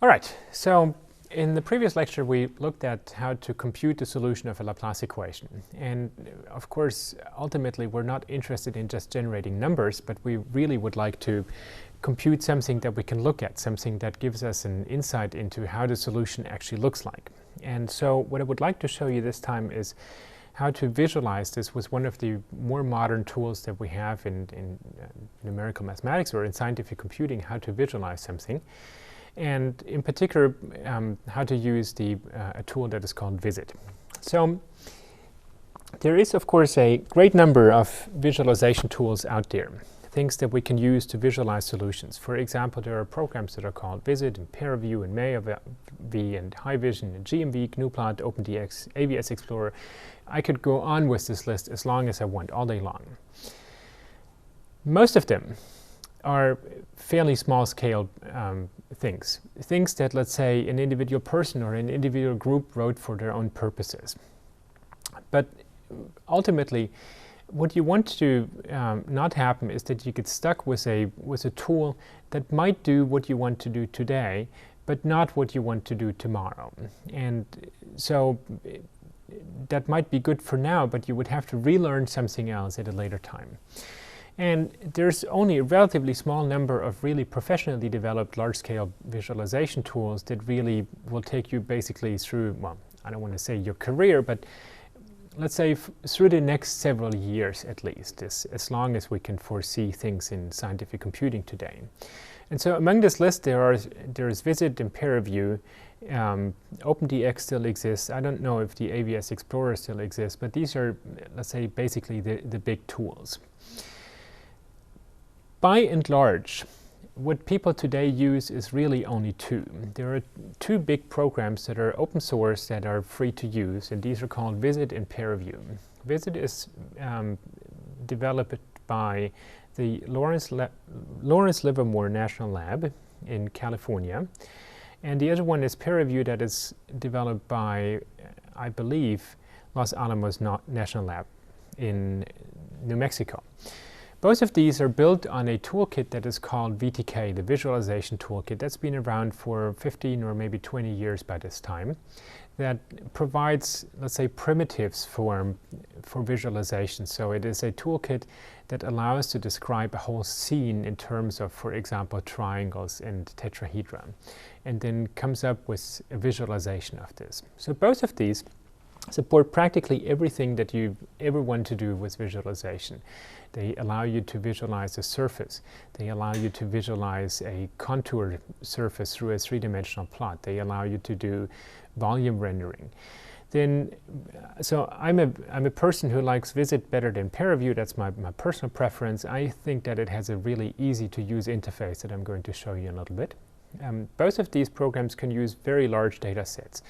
All right, so in the previous lecture we looked at how to compute the solution of a Laplace equation. And of course, ultimately we're not interested in just generating numbers, but we really would like to compute something that we can look at, something that gives us an insight into how the solution actually looks like. And so what I would like to show you this time is how to visualize this with one of the more modern tools that we have in numerical mathematics or in scientific computing, how to visualize something. And in particular, how to use a tool that is called Visit. So there is, of course, a great number of visualization tools out there, things that we can use to visualize solutions. For example, there are programs that are called Visit and ParaView and MayV and HiVision and GMV, GnuPlot, OpenDX, AVS Explorer. I could go on with this list as long as I want, all day long. Most of them are fairly small-scale things that, let's say, an individual person or an individual group wrote for their own purposes. But ultimately, what you want to not happen is that you get stuck with a tool that might do what you want to do today, but not what you want to do tomorrow. And so that might be good for now, but you would have to relearn something else at a later time. And there's only a relatively small number of really professionally developed large-scale visualization tools that really will take you basically through, well, I don't want to say your career, but let's say through the next several years at least, as long as we can foresee things in scientific computing today. And so among this list there is Visit and ParaView. OpenDX still exists. I don't know if the AVS Explorer still exists, but these are, let's say, basically the big tools. By and large, what people today use is really only two. There are two big programs that are open source that are free to use, and these are called Visit and ParaView. Visit is developed by the Lawrence Livermore National Lab in California, and the other one is ParaView that is developed by, I believe, Los Alamos National Lab in New Mexico. Both of these are built on a toolkit that is called VTK, the Visualization Toolkit. That's been around for 15 or maybe 20 years by this time. That provides, let's say, primitives for visualization. So it is a toolkit that allows to describe a whole scene in terms of, for example, triangles and tetrahedra, and then comes up with a visualization of this. So both of these support practically everything that you ever want to do with visualization. They allow you to visualize a surface. They allow you to visualize a contour surface through a three-dimensional plot. They allow you to do volume rendering. So I'm a person who likes Visit better than ParaView. That's my personal preference. I think that it has a really easy-to-use interface that I'm going to show you in a little bit. Both of these programs can use very large data sets.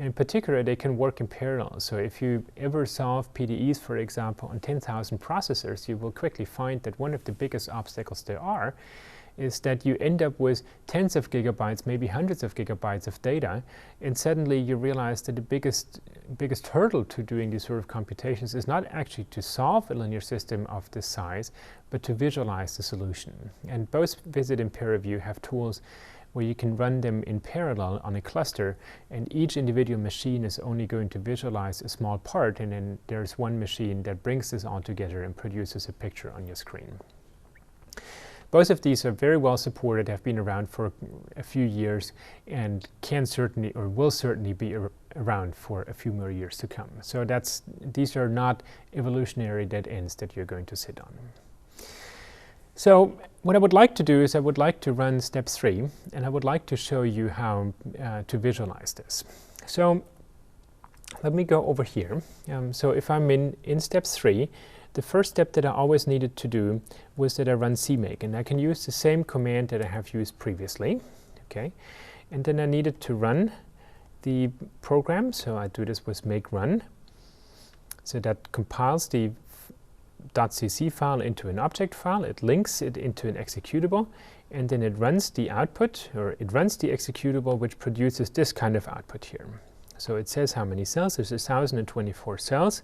In particular, they can work in parallel. So if you ever solve PDEs, for example, on 10,000 processors, you will quickly find that one of the biggest obstacles there are is that you end up with tens of gigabytes, maybe hundreds of gigabytes of data, and suddenly you realize that the biggest hurdle to doing these sort of computations is not actually to solve a linear system of this size, but to visualize the solution. And both Visit and ParaView have tools where you can run them in parallel on a cluster, and each individual machine is only going to visualize a small part, and then there's one machine that brings this all together and produces a picture on your screen. Both of these are very well supported, have been around for a few years, and can certainly or will certainly be around for a few more years to come. So these are not evolutionary dead ends that you're going to sit on. So what I would like to do is I would like to run step 3, and I would like to show you how to visualize this. So let me go over here. So if I'm in step 3, the first step that I always needed to do was that I run CMake, and I can use the same command that I have used previously. Okay, and then I needed to run the program, so I do this with make run. So that compiles the .cc file into an object file, it links it into an executable, and then it runs the output, or it runs the executable, which produces this kind of output here. So it says how many cells. There's 1,024 cells,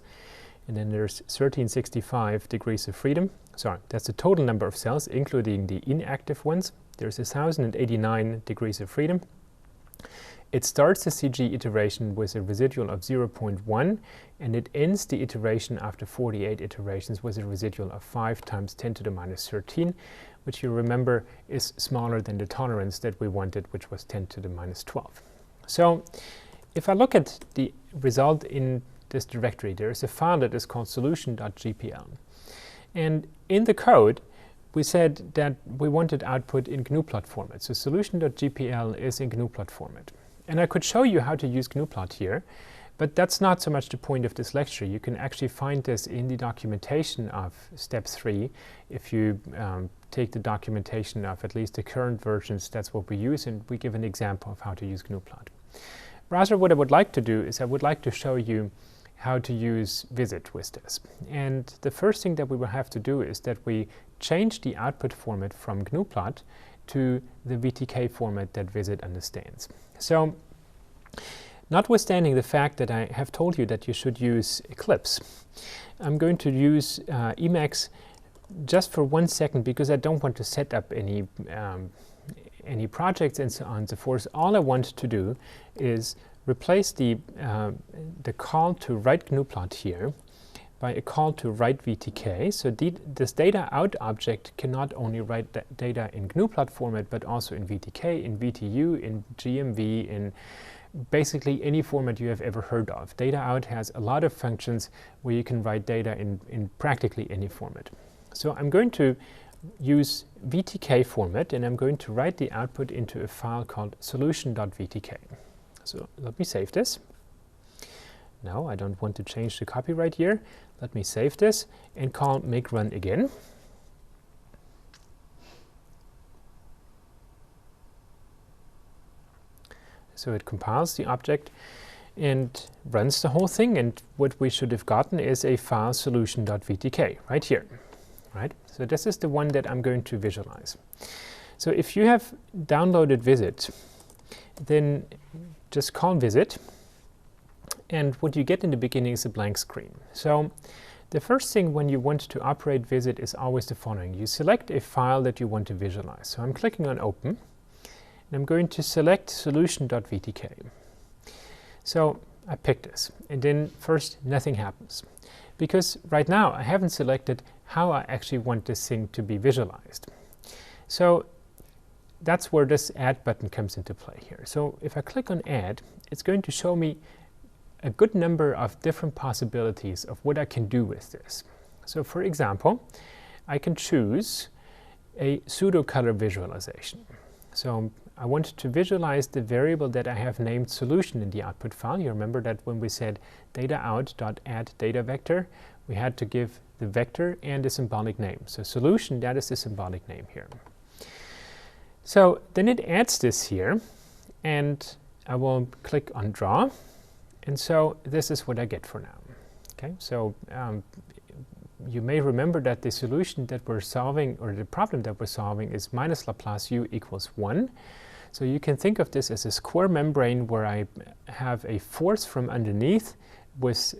and then there's 1365 degrees of freedom. Sorry, that's the total number of cells, including the inactive ones. There's 1,089 degrees of freedom. It starts the CG iteration with a residual of 0.1, and it ends the iteration after 48 iterations with a residual of 5 times 10 to the minus 13, which you remember is smaller than the tolerance that we wanted, which was 10 to the minus 12. So if I look at the result in this directory, there is a file that is called solution.gpl. And in the code, we said that we wanted output in GNU-plot format. So solution.gpl is in GNU-plot format. And I could show you how to use GNU-plot here, but that's not so much the point of this lecture. You can actually find this in the documentation of step 3. If you take the documentation of at least the current versions, that's what we use, and we give an example of how to use GNU-plot. Rather, what I would like to do is I would like to show you how to use visit with this. And the first thing that we will have to do is that we change the output format from GNU-plot to the VTK format that visit understands. So, notwithstanding the fact that I have told you that you should use Eclipse, I'm going to use Emacs just for 1 second because I don't want to set up any projects and so on and so forth. All I want to do is replace the call to write GNU-plot here by a call to write VTK. So this data out object can not only write data in GNU-plot format, but also in VTK, in VTU, in GMV, in basically any format you have ever heard of. Data out has a lot of functions where you can write data in practically any format. So I'm going to use VTK format, and I'm going to write the output into a file called solution.vtk. So let me save this. No, I don't want to change the copyright here. Let me save this and call make run again. So it compiles the object and runs the whole thing, and what we should have gotten is a file solution.vtk right here. Right? So this is the one that I'm going to visualize. So if you have downloaded visit, then just call visit, and what you get in the beginning is a blank screen. So the first thing when you want to operate visit is always the following. You select a file that you want to visualize. So I'm clicking on open, and I'm going to select solution.vtk. So I pick this, and then first nothing happens, because right now I haven't selected how I actually want this thing to be visualized. So that's where this add button comes into play here. So if I click on add, it's going to show me a good number of different possibilities of what I can do with this. So for example, I can choose a pseudo-color visualization. So I want to visualize the variable that I have named solution in the output file. You remember that when we said data out.add data vector, we had to give the vector and the symbolic name. So solution, that is the symbolic name here. So then it adds this here, and I will click on draw, and so this is what I get for now. Okay, so you may remember that the solution that we're solving, or the problem that we're solving, is minus Laplace u equals 1. So you can think of this as a square membrane where I have a force from underneath with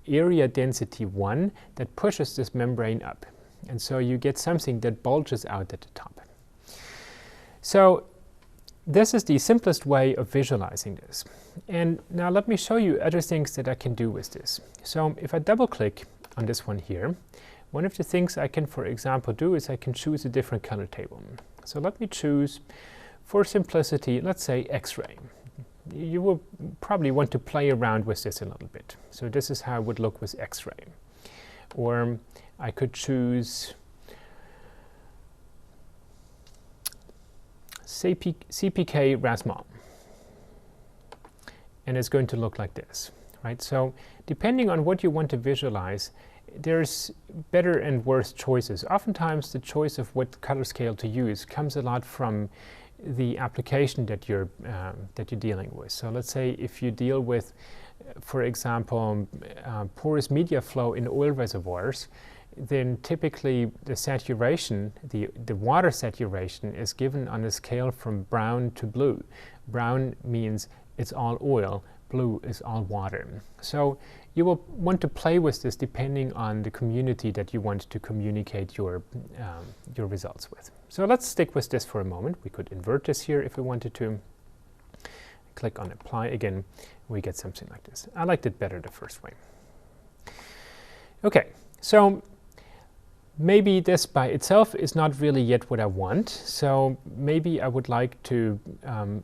area density 1 that pushes this membrane up. And so you get something that bulges out at the top. So this is the simplest way of visualizing this. And now let me show you other things that I can do with this. So if I double click on this one here, one of the things I can, for example, do is I can choose a different color table. So let me choose, for simplicity, let's say X-ray. You will probably want to play around with this a little bit. So this is how it would look with X-ray. Or I could choose CPK Rasmol, and it's going to look like this, right? So depending on what you want to visualize, there's better and worse choices. Oftentimes the choice of what color scale to use comes a lot from the application that you're dealing with. So let's say if you deal with, for example, porous media flow in oil reservoirs, then typically the saturation, the water saturation, is given on a scale from brown to blue. Brown means it's all oil, blue is all water. So you will want to play with this depending on the community that you want to communicate your results with. So let's stick with this for a moment. We could invert this here if we wanted to. click on apply again, we get something like this. I liked it better the first way. Okay, so maybe this by itself is not really yet what I want, so maybe I would like to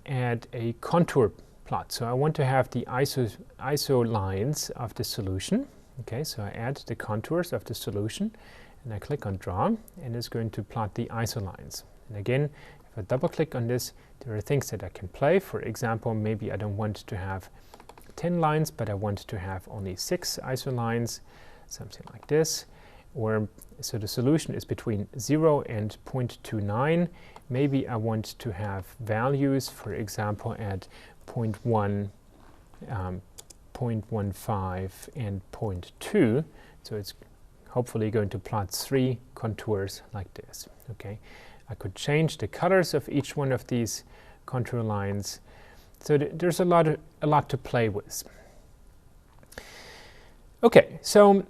add a contour plot. So I want to have the ISO lines of the solution. Okay, so I add the contours of the solution, and I click on draw, and it's going to plot the ISO lines. And again, if I double click on this, there are things that I can play. For example, maybe I don't want to have 10 lines, but I want to have only 6 ISO lines, something like this. Or so the solution is between 0 and 0.29. Maybe I want to have values, for example, at 0.1, 0.15, and 0.2. So it's hopefully going to plot 3 contours like this. Okay, I could change the colors of each one of these contour lines. So there's a lot to play with. Okay, so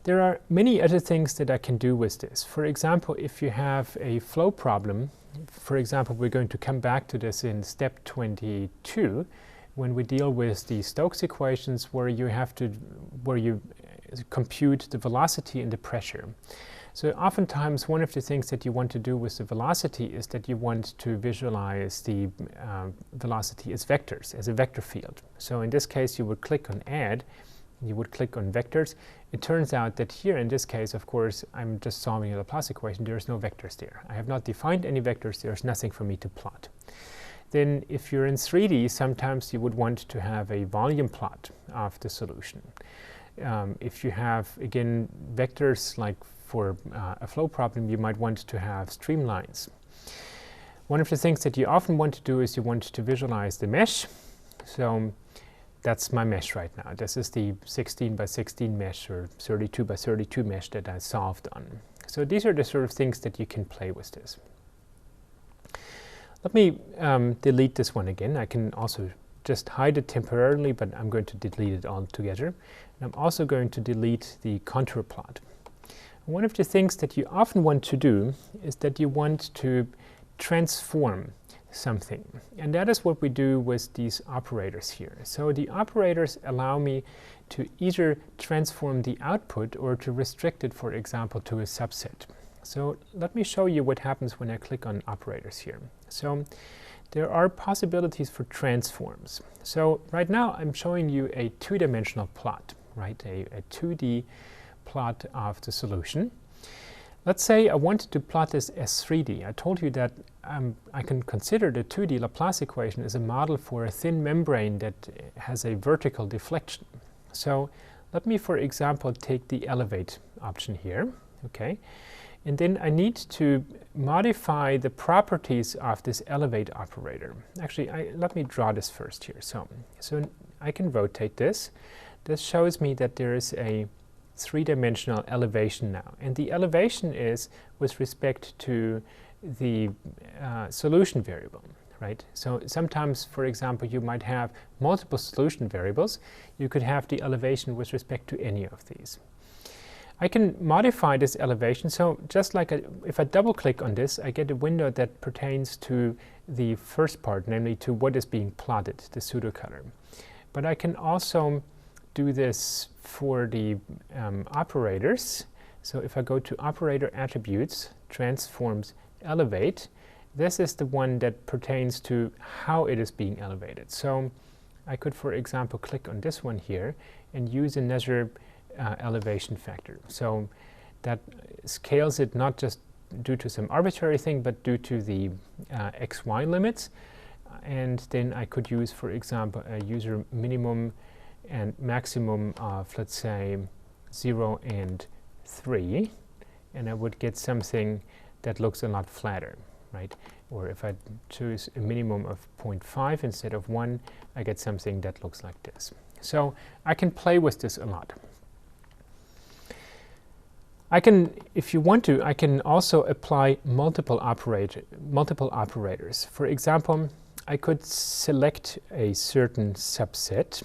there are many other things that I can do with this. For example, if you have a flow problem, for example, we're going to come back to this in step 22 when we deal with the Stokes equations, where you compute the velocity and the pressure. So oftentimes one of the things that you want to do with the velocity is that you want to visualize the velocity as vectors, as a vector field. So in this case, you would click on add, you would click on vectors. It turns out that here in this case, of course, I'm just solving a Laplace equation. There's no vectors there. I have not defined any vectors. There's nothing for me to plot. Then if you're in 3D, sometimes you would want to have a volume plot of the solution. If you have, again, vectors like for a flow problem, you might want to have streamlines. One of the things that you often want to do is you want to visualize the mesh. So that's my mesh right now. This is the 16 by 16 mesh or 32 by 32 mesh that I solved on. So these are the sort of things that you can play with this. Let me delete this one again. I can also just hide it temporarily, but I'm going to delete it altogether. And I'm also going to delete the contour plot. One of the things that you often want to do is that you want to transform something. And that is what we do with these operators here. So the operators allow me to either transform the output or to restrict it, for example, to a subset. So let me show you what happens when I click on operators here. So there are possibilities for transforms. So right now I'm showing you a two-dimensional plot, right? A 2D plot of the solution. Let's say I wanted to plot this as 3D. I told you that I can consider the 2D Laplace equation as a model for a thin membrane that has a vertical deflection. So let me, for example, take the elevate option here, okay? And then I need to modify the properties of this elevate operator. Actually, let me draw this first here. So I can rotate this. This shows me that there is a three-dimensional elevation now. And the elevation is with respect to the solution variable, right? So sometimes, for example, you might have multiple solution variables. You could have the elevation with respect to any of these. I can modify this elevation. So just like if I double-click on this, I get a window that pertains to the first part, namely to what is being plotted, the pseudocolor. But I can also do this for the operators. So if I go to operator attributes, transforms, elevate, this is the one that pertains to how it is being elevated. So I could, for example, click on this one here and use another elevation factor. So that scales it not just due to some arbitrary thing, but due to the xy limits. And then I could use, for example, a user minimum and maximum of, let's say, 0 and 3. And I would get something that looks a lot flatter, right? Or if I choose a minimum of 0.5 instead of 1, I get something that looks like this. So I can play with this a lot. I can, if you want to, I can also apply multiple operators. For example, I could select a certain subset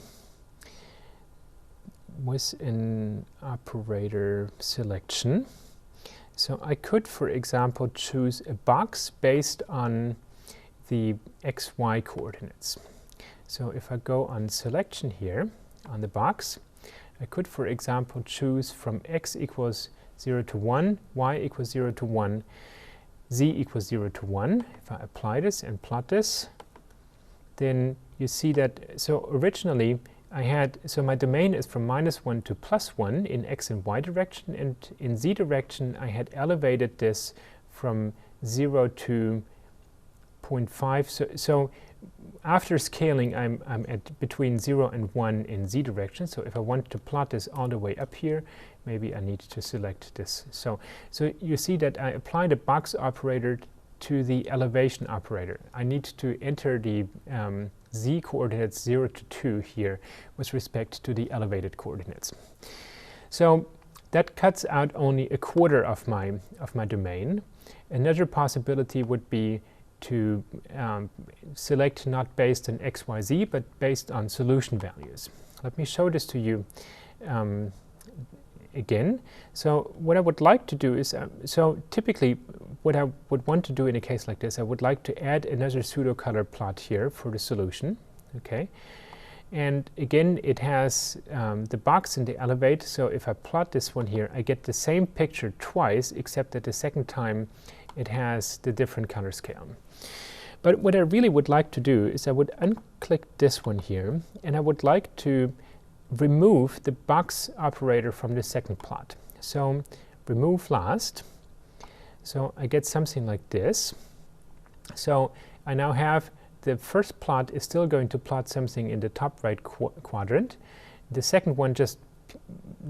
with an operator selection. So I could, for example, choose a box based on the xy coordinates. So if I go on selection here on the box, I could, for example, choose from x equals 0 to 1, y equals 0 to 1, z equals 0 to 1. If I apply this and plot this, then you see that, so originally I had, so my domain is from -1 to +1 in x and y direction, and in z direction I had elevated this from 0 to 0.5. So after scaling, I'm at between 0 and 1 in z direction. So if I want to plot this all the way up here, maybe I need to select this. So you see that I applied a box operator to the elevation operator. I need to enter the z coordinates 0 to 2 here with respect to the elevated coordinates. So that cuts out only a quarter of my domain. Another possibility would be to select not based on x, y, z, but based on solution values. Let me show this to you again. So what I would like to do is, so typically what I would want to do in a case like this, I would like to add another pseudo-color plot here for the solution. Okay, and again it has the box and the elevate, so if I plot this one here, I get the same picture twice, except that the second time it has the different color scale. But what I really would like to do is I would unclick this one here, and I would like to remove the box operator from the second plot. So remove last. So I get something like this. So I now have the first plot is still going to plot something in the top right quadrant. The second one just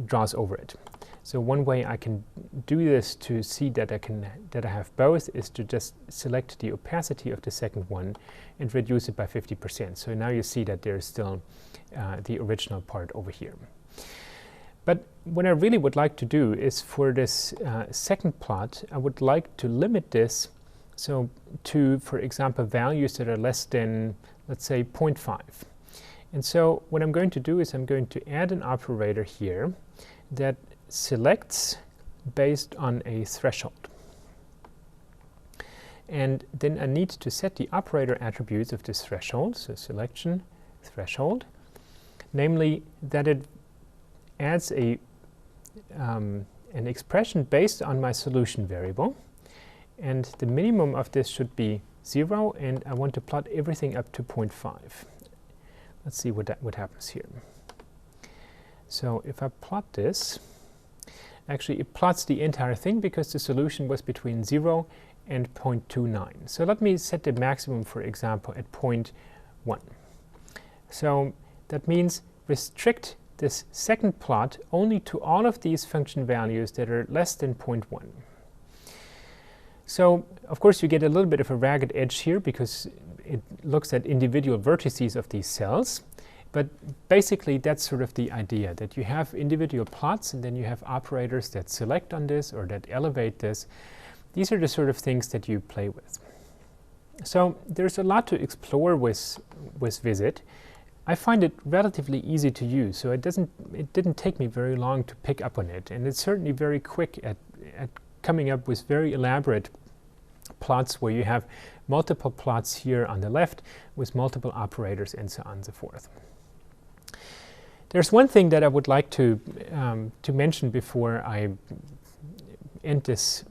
draws over it. So one way I can do this to see that I have both is to just select the opacity of the second one and reduce it by 50%. So now you see that there's still the original part over here. But what I really would like to do is for this second plot, I would like to limit this so to, for example, values that are less than, let's say, 0.5. And so what I'm going to do is I'm going to add an operator here that selects based on a threshold. And then I need to set the operator attributes of this threshold, so selection threshold, namely that it adds an expression based on my solution variable, and the minimum of this should be 0, and I want to plot everything up to 0.5. Let's see what happens here. So if I plot this, actually it plots the entire thing because the solution was between 0 and 0.29. So let me set the maximum, for example, at 0.1. So that means restrict this second plot only to all of these function values that are less than 0.1. So of course you get a little bit of a ragged edge here because it looks at individual vertices of these cells. But basically that's sort of the idea, that you have individual plots and then you have operators that select on this or that elevate this. These are the sort of things that you play with. So there's a lot to explore with Visit. I find it relatively easy to use, so it didn't take me very long to pick up on it, and it's certainly very quick at coming up with very elaborate plots where you have multiple plots here on the left with multiple operators and so on and so forth. There's one thing that I would like to mention before I end this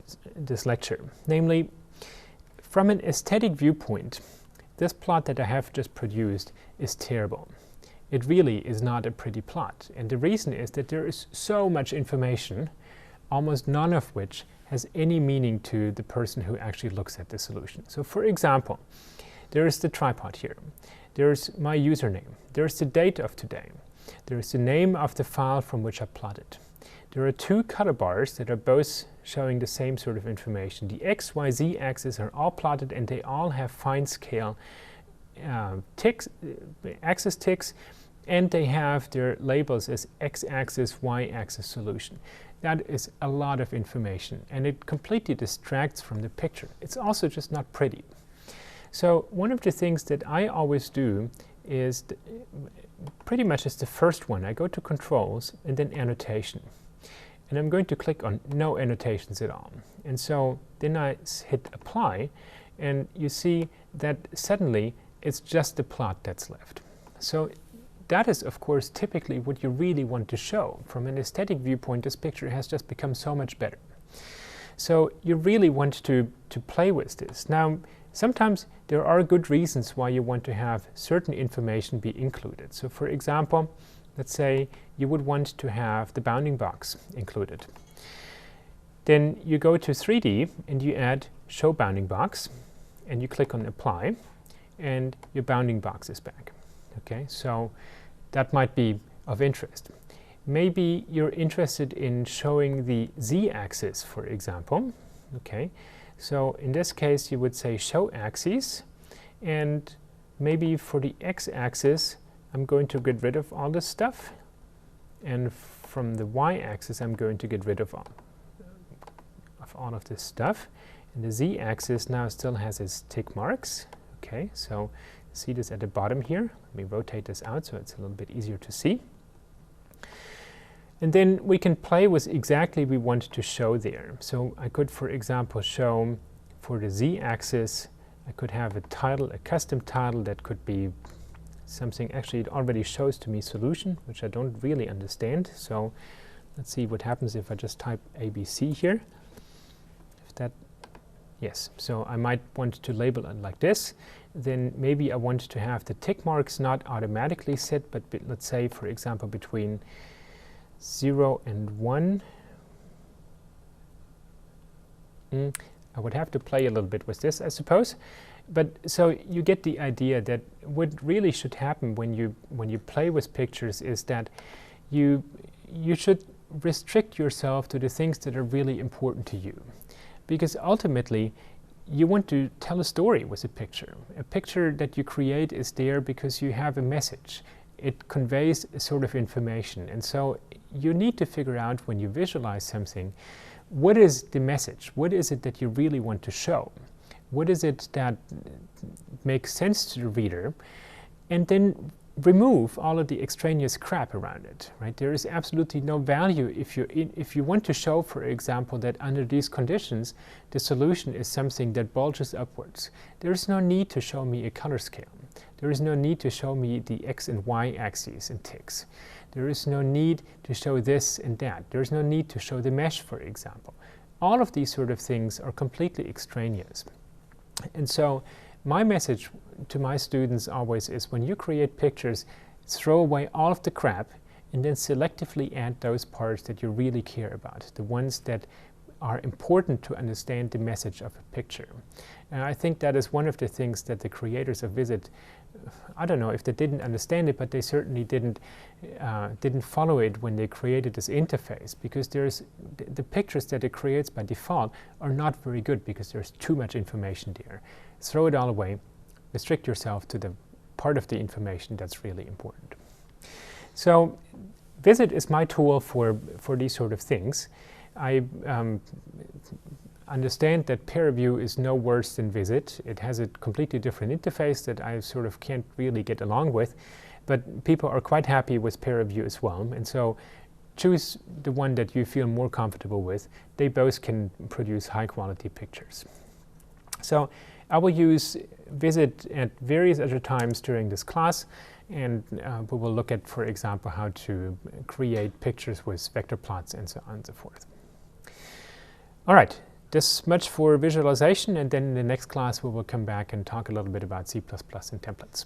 lecture, namely, from an aesthetic viewpoint, this plot that I have just produced is terrible. It really is not a pretty plot, and the reason is that there is so much information, almost none of which has any meaning to the person who actually looks at the solution. So for example, there is the tripod here, there's my username, there's the date of today, there's the name of the file from which I plotted. There are two color bars that are both showing the same sort of information. The x, y, z axes are all plotted and they all have fine scale ticks, axis ticks, and they have their labels as x-axis, y-axis solution. That is a lot of information and it completely distracts from the picture. It's also just not pretty. So one of the things that I always do is pretty much as the first one. I go to Controls and then Annotation. And I'm going to click on no annotations at all. And so then I hit Apply, and you see that suddenly it's just the plot that's left. So that is, of course, typically what you really want to show. From an aesthetic viewpoint, this picture has just become so much better. So you really want to play with this. Now, sometimes there are good reasons why you want to have certain information be included. So for example, let's say you would want to have the bounding box included. Then you go to 3D and you add Show Bounding Box, and you click on Apply, and your bounding box is back. Okay, so that might be of interest. Maybe you're interested in showing the z-axis, for example. Okay, so in this case you would say Show Axes, and maybe for the x-axis I'm going to get rid of all this stuff, and from the y-axis I'm going to get rid of all of this stuff. And the z-axis now still has its tick marks. Okay, so see this at the bottom here. Let me rotate this out so it's a little bit easier to see. And then we can play with exactly we want to show there. So I could, for example, show for the z-axis, I could have a title, a custom title that could be something. Actually, it already shows to me solution, which I don't really understand. So let's see what happens if I just type ABC here. If that, yes, so I might want to label it like this. Then maybe I want to have the tick marks not automatically set, but let's say, for example, between 0 and 1. I would have to play a little bit with this, I suppose. But so you get the idea that what really should happen when you play with pictures is that you should restrict yourself to the things that are really important to you. Because ultimately, you want to tell a story with a picture. A picture that you create is there because you have a message. It conveys a sort of information. And so you need to figure out, when you visualize something, what is the message? What is it that you really want to show? What is it that makes sense to the reader? And then remove all of the extraneous crap around it, right? There is absolutely no value if you want to show, for example, that under these conditions the solution is something that bulges upwards. There is no need to show me a color scale. There is no need to show me the x and y axes and ticks. There is no need to show this and that. There is no need to show the mesh, for example. All of these sort of things are completely extraneous. And so my message to my students always is, when you create pictures, throw away all of the crap and then selectively add those parts that you really care about, the ones that are important to understand the message of a picture. And I think that is one of the things that the creators of Visit, I don't know if they didn't understand it, but they certainly didn't follow it when they created this interface, because the pictures that it creates by default are not very good because there's too much information there. Throw it all away. Restrict yourself to the part of the information that's really important. So Visit is my tool for these sort of things. I understand that peer review is no worse than Visit. It has a completely different interface that I sort of can't really get along with, but people are quite happy with peer review as well. And so choose the one that you feel more comfortable with. They both can produce high quality pictures. So I will use Visit at various other times during this class, and we will look at, for example, how to create pictures with vector plots and so on and so forth. All right, this much for visualization, and then in the next class we will come back and talk a little bit about C++ and templates.